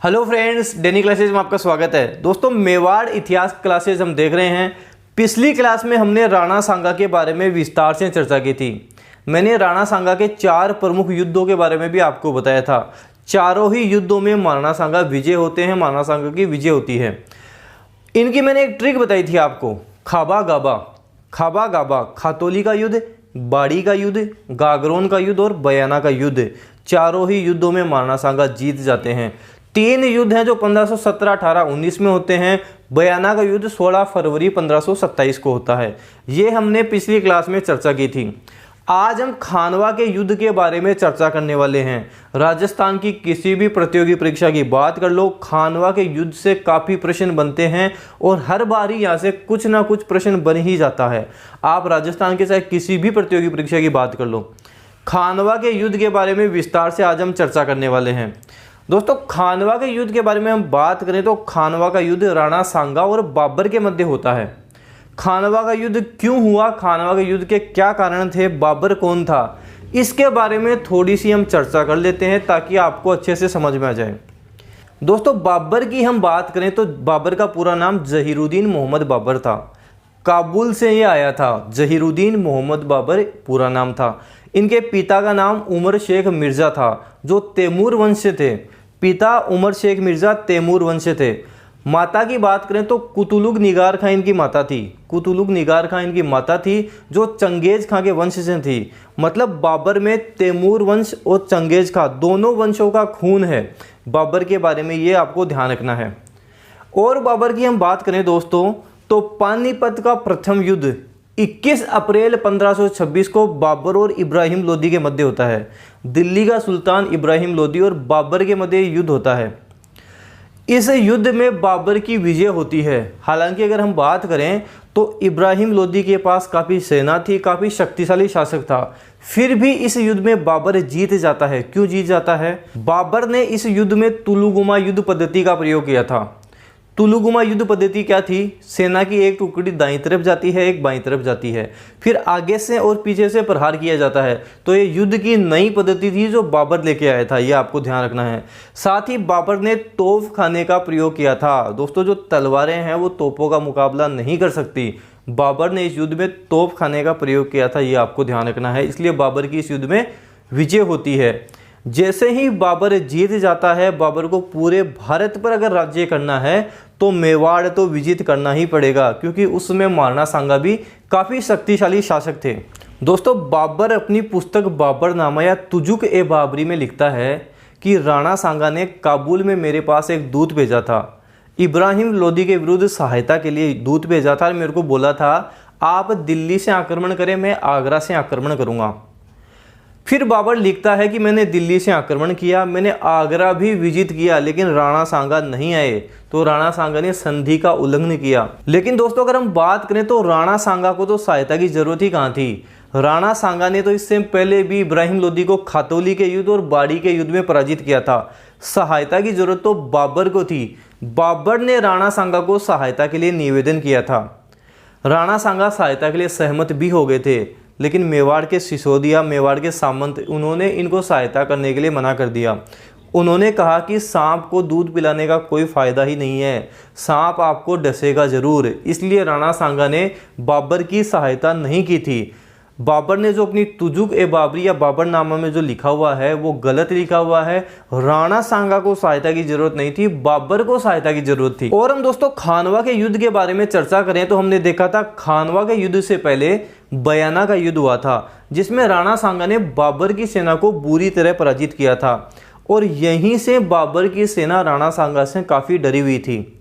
Hello friends, डेनी classes में आपका स्वागत है। दोस्तों, मेवाड़ इतिहास क्लासेज हम देख रहे हैं। पिछली क्लास में हमने राणा सांगा के बारे में विस्तार से चर्चा की थी। मैंने राणा सांगा के 4 प्रमुख युद्धों के बारे में भी आपको बताया था। चारों ही युद्धों में राणा सांगा विजय होते हैं, राणा सांगा की विजय होती है। इनकी मैंने एक ट्रिक बताई थी आपको, खाबा गाबा, खातोली का युद्ध, बाड़ी का युद्ध, गागरोन का युद्ध और बयाना का युद्ध। चारों ही युद्धों में राणा सांगा जीत जाते हैं। 3 युद्ध हैं जो 1517, 18, 19 में होते हैं। बयाना का युद्ध 16 फरवरी 1527 को होता है। ये हमने पिछली क्लास में चर्चा की थी। आज हम खानवा के युद्ध के बारे में चर्चा करने वाले हैं। राजस्थान की किसी भी प्रतियोगी परीक्षा की बात कर लो, खानवा के युद्ध से काफ़ी प्रश्न बनते हैं और हर बार ही यहाँ से कुछ ना कुछ प्रश्न बन ही जाता है। आप राजस्थान के चाहे किसी भी प्रतियोगी परीक्षा की बात कर लो, खानवा के युद्ध के बारे में विस्तार से आज हम चर्चा करने वाले हैं। दोस्तों, खानवा के युद्ध के बारे में हम बात करें तो खानवा का युद्ध राणा सांगा और बाबर के मध्य होता है। खानवा का युद्ध क्यों हुआ, खानवा के युद्ध के क्या कारण थे, बाबर कौन था, इसके बारे में थोड़ी सी हम चर्चा कर लेते हैं ताकि आपको अच्छे से समझ में आ जाए। दोस्तों, बाबर की हम बात करें तो बाबर का पूरा नाम जहीरुद्दीन मोहम्मद बाबर था। काबुल से ये आया था। जहीरुद्दीन मोहम्मद बाबर पूरा नाम था। इनके पिता का नाम उमर शेख मिर्ज़ा था जो तैमूर वंश से थे। पिता उमर शेख मिर्ज़ा तैमूर वंश से थे। माता की बात करें तो कुतुलुग निगार खां इनकी माता थी। कुतुलुग निगार खां इनकी माता थी जो चंगेज खां के वंश से थी। मतलब बाबर में तैमूर वंश और चंगेज खां दोनों वंशों का खून है। बाबर के बारे में ये आपको ध्यान रखना है। और बाबर की हम बात करें दोस्तों तो पानीपत का प्रथम युद्ध 21 अप्रैल 1526 को बाबर और इब्राहिम लोदी के मध्य होता है। दिल्ली का सुल्तान इब्राहिम लोदी और बाबर के मध्य युद्ध होता है। इस युद्ध में बाबर की विजय होती है। हालांकि अगर हम बात करें तो इब्राहिम लोदी के पास काफ़ी सेना थी, काफ़ी शक्तिशाली शासक था। फिर भी इस युद्ध में बाबर जीत जाता है। क्यों जीत जाता है? बाबर ने इस युद्ध में तुलुगुमा युद्ध पद्धति का प्रयोग किया था। तुलुगुमा युद्ध पद्धति क्या थी? सेना की एक टुकड़ी दाईं तरफ जाती है, एक बाईं तरफ जाती है, फिर आगे से और पीछे से प्रहार किया जाता है। तो ये युद्ध की नई पद्धति थी जो बाबर लेके आया था, ये आपको ध्यान रखना है। साथ ही बाबर ने तोप खाने का प्रयोग किया था। दोस्तों, जो तलवारें हैं वो तोपों का मुकाबला नहीं कर सकती। बाबर ने इस युद्ध में तोप खाने का प्रयोग किया था, ये आपको ध्यान रखना है। इसलिए बाबर की इस युद्ध में विजय होती है। जैसे ही बाबर जीत जाता है, बाबर को पूरे भारत पर अगर राज्य करना है तो मेवाड़ तो विजित करना ही पड़ेगा, क्योंकि उसमें राणा सांगा भी काफ़ी शक्तिशाली शासक थे। दोस्तों, बाबर अपनी पुस्तक बाबरनामा या तुजुक ए बाबरी में लिखता है कि राणा सांगा ने काबुल में मेरे पास एक दूत भेजा था। इब्राहिम लोदी के विरुद्ध सहायता के लिए दूत भेजा था और मेरे को बोला था आप दिल्ली से आक्रमण करें, मैं आगरा से आक्रमण करूँगा। फिर बाबर लिखता है कि मैंने दिल्ली से आक्रमण किया, मैंने आगरा भी विजित किया, लेकिन राणा सांगा नहीं आए। तो राणा सांगा ने संधि का उल्लंघन किया। लेकिन दोस्तों, अगर हम बात करें तो राणा सांगा को तो सहायता की जरूरत ही कहाँ थी। राणा सांगा ने तो इससे पहले भी इब्राहिम लोदी को खातौली के युद्ध और बाड़ी के युद्ध में पराजित किया था। सहायता की जरूरत तो बाबर को थी। बाबर ने राणा सांगा को सहायता के लिए निवेदन किया था। राणा सांगा सहायता के लिए सहमत भी हो गए थे, लेकिन मेवाड़ के सिसोदिया, मेवाड़ के सामंत, उन्होंने इनको सहायता करने के लिए मना कर दिया। उन्होंने कहा कि सांप को दूध पिलाने का कोई फ़ायदा ही नहीं है, सांप आपको डसेगा ज़रूर। इसलिए राणा सांगा ने बाबर की सहायता नहीं की थी। बाबर ने जो अपनी तुजुक ए बाबरी या बाबरनामा में जो लिखा हुआ है वो गलत लिखा हुआ है। राणा सांगा को सहायता की जरूरत नहीं थी, बाबर को सहायता की जरूरत थी। और हम दोस्तों खानवा के युद्ध के बारे में चर्चा करें तो हमने देखा था खानवा के युद्ध से पहले बयाना का युद्ध हुआ था, जिसमें राणा सांगा ने बाबर की सेना को बुरी तरह पराजित किया था। और यहीं से बाबर की सेना राणा सांगा से काफ़ी डरी हुई थी।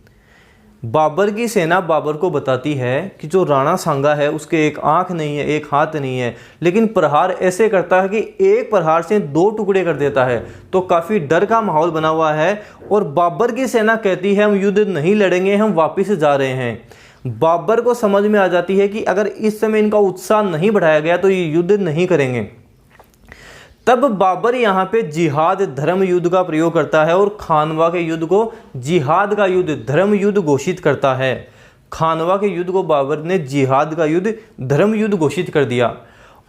बाबर की सेना बाबर को बताती है कि जो राणा सांगा है उसके एक आंख नहीं है, एक हाथ नहीं है, लेकिन प्रहार ऐसे करता है कि एक प्रहार से 2 टुकड़े कर देता है। तो काफ़ी डर का माहौल बना हुआ है और बाबर की सेना कहती है हम युद्ध नहीं लड़ेंगे, हम वापस जा रहे हैं। बाबर को समझ में आ जाती है कि अगर इस समय इनका उत्साह नहीं बढ़ाया गया तो ये युद्ध नहीं करेंगे। तब बाबर यहाँ पे जिहाद धर्म युद्ध का प्रयोग करता है और खानवा के युद्ध को जिहाद का युद्ध, धर्म युद्ध घोषित करता है। खानवा के युद्ध को बाबर ने जिहाद का युद्ध, धर्म युद्ध घोषित कर दिया।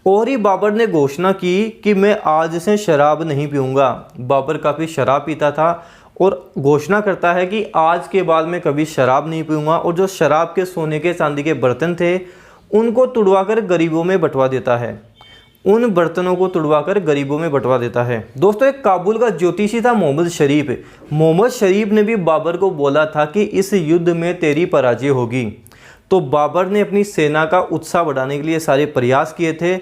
और ही बाबर ने घोषणा की कि मैं आज से शराब नहीं पीऊँगा। बाबर काफ़ी शराब पीता था और घोषणा करता है कि आज के बाद मैं कभी शराब नहीं पीऊँगा, और जो शराब के, सोने के, चांदी के बर्तन थे उनको तुड़वाकर गरीबों में बंटवा देता है। उन बर्तनों को तुड़वाकर गरीबों में बंटवा देता है। दोस्तों, एक काबुल का ज्योतिषी था मोहम्मद शरीफ। मोहम्मद शरीफ ने भी बाबर को बोला था कि इस युद्ध में तेरी पराजय होगी। तो बाबर ने अपनी सेना का उत्साह बढ़ाने के लिए सारे प्रयास किए थे।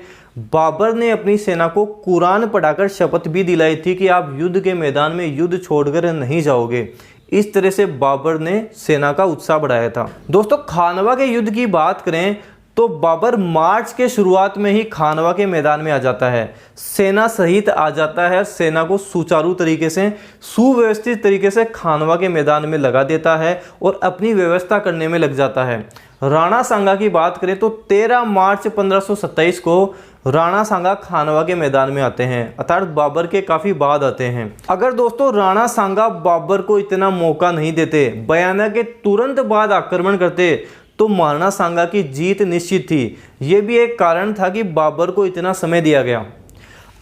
बाबर ने अपनी सेना को कुरान पढ़ाकर शपथ भी दिलाई थी कि आप युद्ध के मैदान में युद्ध छोड़कर नहीं जाओगे। इस तरह से बाबर ने सेना का उत्साह बढ़ाया था। दोस्तों, खानवा के युद्ध की बात करें तो बाबर मार्च के शुरुआत में ही खानवा के मैदान में आ जाता है, सेना सहित आ जाता है। सेना को सुचारू तरीके से, सुव्यवस्थित तरीके से खानवा के मैदान में लगा देता है और अपनी व्यवस्था करने में लग जाता है। राणा सांगा की बात करें तो 13 मार्च 1527 को राणा सांगा खानवा के मैदान में आते हैं, अर्थात बाबर के काफ़ी बाद आते हैं। अगर दोस्तों राणा सांगा बाबर को इतना मौका नहीं देते, बयाना के तुरंत बाद आक्रमण करते, तो राणा सांगा की जीत निश्चित थी। ये भी एक कारण था कि बाबर को इतना समय दिया गया।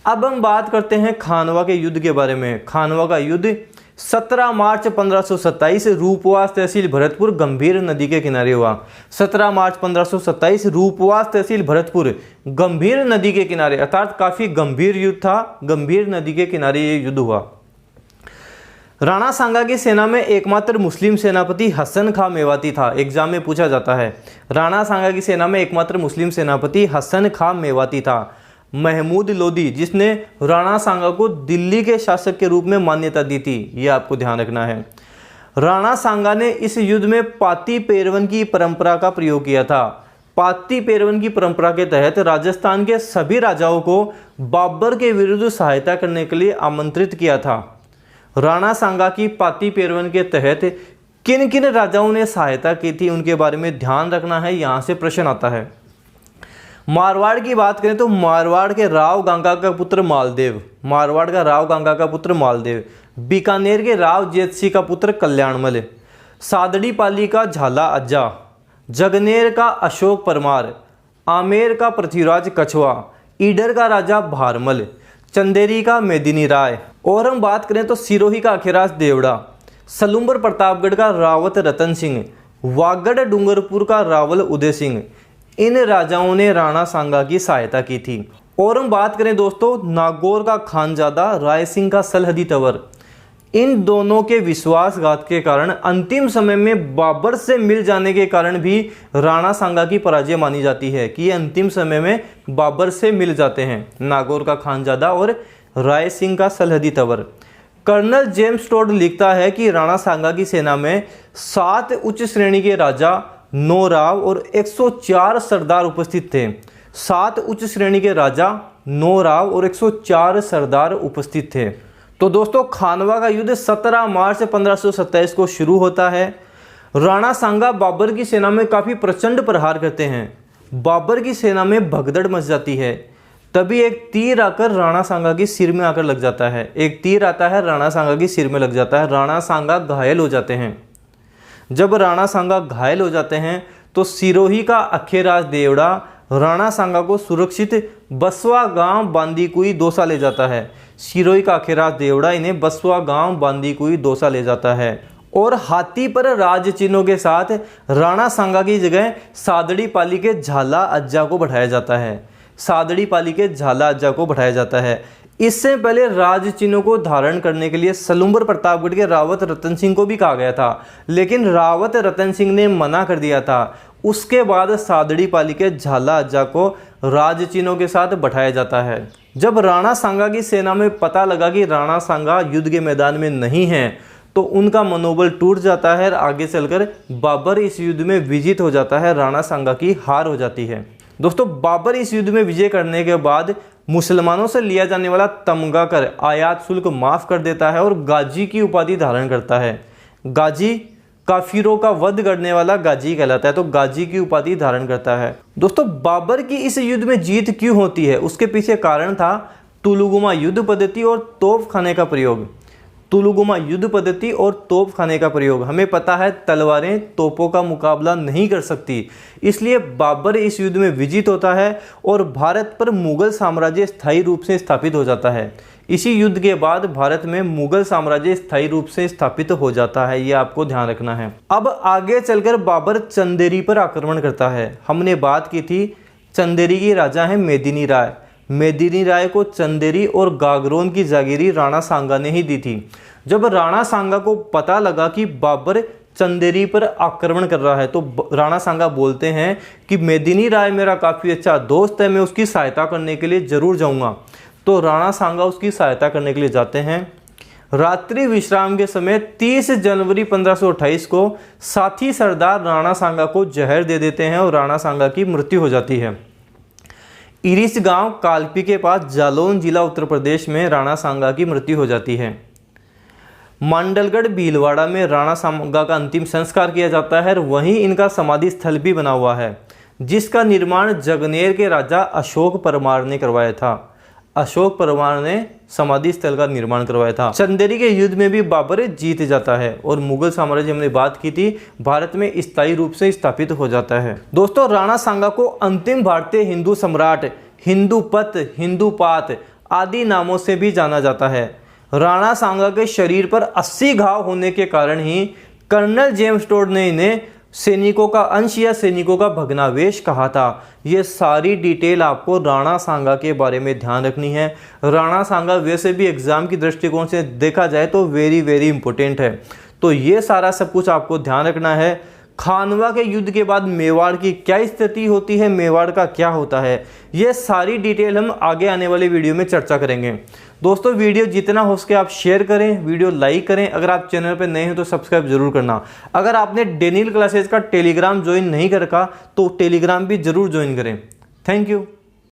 अब हम बात करते हैं खानवा के युद्ध के बारे में। खानवा का युद्ध 17 मार्च 1527 रूपवास तहसील भरतपुर गंभीर नदी के किनारे हुआ। 17 मार्च 1527 रूपवास तहसील भरतपुर गंभीर नदी के किनारे, अर्थात काफ़ी गंभीर युद्ध था। गंभीर नदी के किनारे ये युद्ध हुआ। राणा सांगा की सेना में एकमात्र मुस्लिम सेनापति हसन खां मेवाती था। एग्जाम में पूछा जाता है। राणा सांगा की सेना में एकमात्र मुस्लिम सेनापति हसन खां मेवाती था। महमूद लोदी, जिसने राणा सांगा को दिल्ली के शासक के रूप में मान्यता दी थी, यह आपको ध्यान रखना है। राणा सांगा ने इस युद्ध में पाती पेरवन की परंपरा का प्रयोग किया था। पाती पेरवन की परंपरा के तहत राजस्थान के सभी राजाओं को बाबर के विरुद्ध सहायता करने के लिए आमंत्रित किया था। राणा सांगा की पाती पेरवन के तहत किन किन राजाओं ने सहायता की थी, उनके बारे में ध्यान रखना है, यहाँ से प्रश्न आता है। मारवाड़ की बात करें तो मारवाड़ के राव गंगा का पुत्र मालदेव, मारवाड़ का राव गंगा का पुत्र मालदेव, बीकानेर के राव जेतसी का पुत्र कल्याणमल, सादड़ी पाली का झाला अज्जा, जगनेर का अशोक परमार, आमेर का पृथ्वीराज कछवा, ईडर का राजा भारमल, चंदेरी का मेदिनी राय, और हम बात करें तो सिरोही का अखिराज देवड़ा, सलुम्बर प्रतापगढ़ का रावत रतन सिंह, वागड़ डूंगरपुर का रावल उदय सिंह, इन राजाओं ने राणा सांगा की सहायता की थी। और हम बात करें दोस्तों नागौर का खानजादा राय सिंह का सलहदी तंवर, इन दोनों के विश्वासघात के कारण अंतिम समय में बाबर से मिल जाने के कारण भी राणा सांगा की पराजय मानी जाती है कि ये अंतिम समय में बाबर से मिल जाते हैं, नागौर का खानजादा और राय सिंह का सलहदी तंवर। कर्नल जेम्स टोड लिखता है कि राणा सांगा की सेना में 7 उच्च श्रेणी के राजा, 9 राव और 104 सरदार उपस्थित थे। 7 उच्च श्रेणी के राजा, 9 राव और 104 सरदार उपस्थित थे। तो दोस्तों खानवा का युद्ध 17 मार्च 1527 को शुरू होता है। राणा सांगा बाबर की सेना में काफ़ी प्रचंड प्रहार करते हैं। बाबर की सेना में भगदड़ मच जाती है। तभी एक तीर आकर राणा सांगा की सिर में आकर लग जाता है। एक तीर आता है, राणा सांगा की सिर में लग जाता है। राणा सांगा घायल हो जाते हैं। जब राणा सांगा घायल हो जाते हैं तो सिरोही का अखिराज देवड़ा राणा सांगा को सुरक्षित बसवा गांव बांदीकुई दौसा ले जाता है। सिरोही का अखिराज देवड़ा इन्हें बसवा गांव बांदीकुई दौसा ले जाता है और हाथी पर राज चिन्हों के साथ राणा सांगा की जगह सादड़ी पाली के झाला अज्जा को बैठाया जाता है। सादड़ी पाली के झाला अज्जा को बैठाया जाता है। इससे पहले राज चिन्हों को धारण करने के लिए सलुम्बर प्रतापगढ़ के रावत रतन सिंह को भी कहा गया था, लेकिन रावत रतन सिंह ने मना कर दिया था। उसके बाद सादड़ी पाली के झाला अज्जा को राज चिन्हों के साथ बैठाया जाता है। जब राणा सांगा की सेना में पता लगा कि राणा सांगा युद्ध के मैदान में नहीं है तो उनका मनोबल टूट जाता है। आगे चलकर बाबर इस युद्ध में विजित हो जाता है। राणा सांगा की हार हो जाती है। दोस्तों बाबर इस युद्ध में विजय करने के बाद मुसलमानों से लिया जाने वाला तमगा कर आयात शुल्क माफ़ कर देता है और गाजी की उपाधि धारण करता है। गाजी काफिरों का वध करने वाला गाजी कहलाता है, तो गाजी की उपाधि धारण करता है। दोस्तों बाबर की इस युद्ध में जीत क्यों होती है, उसके पीछे कारण था तुलुगुमा युद्ध पद्धति और तोप खाने का प्रयोग। तुलुगुमा युद्ध पद्धति और तोप खाने का प्रयोग। हमें पता है तलवारें तोपों का मुकाबला नहीं कर सकती, इसलिए बाबर इस युद्ध में विजित होता है और भारत पर मुगल साम्राज्य स्थायी रूप से स्थापित हो जाता है। इसी युद्ध के बाद भारत में मुगल साम्राज्य स्थायी रूप से स्थापित हो जाता है, ये आपको ध्यान रखना है। अब आगे चलकर बाबर चंदेरी पर आक्रमण करता है। हमने बात की थी चंदेरी के राजा हैं मेदिनी राय। मेदिनी राय को चंदेरी और गागरोन की जागीरी राणा सांगा ने ही दी थी। जब राणा सांगा को पता लगा कि बाबर चंदेरी पर आक्रमण कर रहा है तो राणा सांगा बोलते हैं कि मेदिनी राय मेरा काफ़ी अच्छा दोस्त है, मैं उसकी सहायता करने के लिए ज़रूर जाऊंगा। तो राणा सांगा उसकी सहायता करने के लिए जाते हैं। रात्रि विश्राम के समय 30 जनवरी 1528 को साथी सरदार राणा सांगा को जहर दे देते हैं और राणा सांगा की मृत्यु हो जाती है। इरिस गांव कालपी के पास जालौन जिला उत्तर प्रदेश में राणा सांगा की मृत्यु हो जाती है। मांडलगढ़ भीलवाड़ा में राणा सांगा का अंतिम संस्कार किया जाता है और वहीं इनका समाधि स्थल भी बना हुआ है, जिसका निर्माण जगनेर के राजा अशोक परमार ने करवाया था। अशोक परमार ने समाधि स्थल का निर्माण करवाया था। चंदेरी के युद्ध में भी बाबर जीत जाता है और मुगल साम्राज्य, हमने बात की थी, भारत में स्थायी रूप से स्थापित हो जाता है। दोस्तों, राणा सांगा को अंतिम भारतीय हिंदू सम्राट, हिंदूपत, हिंदूपात आदि नामों से भी जाना जाता है। राणा सांगा के शरीर पर 80 घाव होने के कारण ही कर्नल जेम्स टोड ने इन्हें सैनिकों का अंश या सैनिकों का भग्नावेश कहा था। ये सारी डिटेल आपको राणा सांगा के बारे में ध्यान रखनी है। राणा सांगा वैसे भी एग्जाम की दृष्टिकोण से देखा जाए तो वेरी इंपॉर्टेंट है, तो ये सारा सब कुछ आपको ध्यान रखना है। खानवा के युद्ध के बाद मेवाड़ की क्या स्थिति होती है, मेवाड़ का क्या होता है, ये सारी डिटेल हम आगे आने वाले वीडियो में चर्चा करेंगे। दोस्तों, वीडियो जितना हो सके आप शेयर करें, वीडियो लाइक करें। अगर आप चैनल पर नए हैं तो सब्सक्राइब जरूर करना। अगर आपने डेनियल क्लासेस का टेलीग्राम ज्वाइन नहीं कर रखा तो टेलीग्राम भी जरूर ज्वाइन करें। Thank you.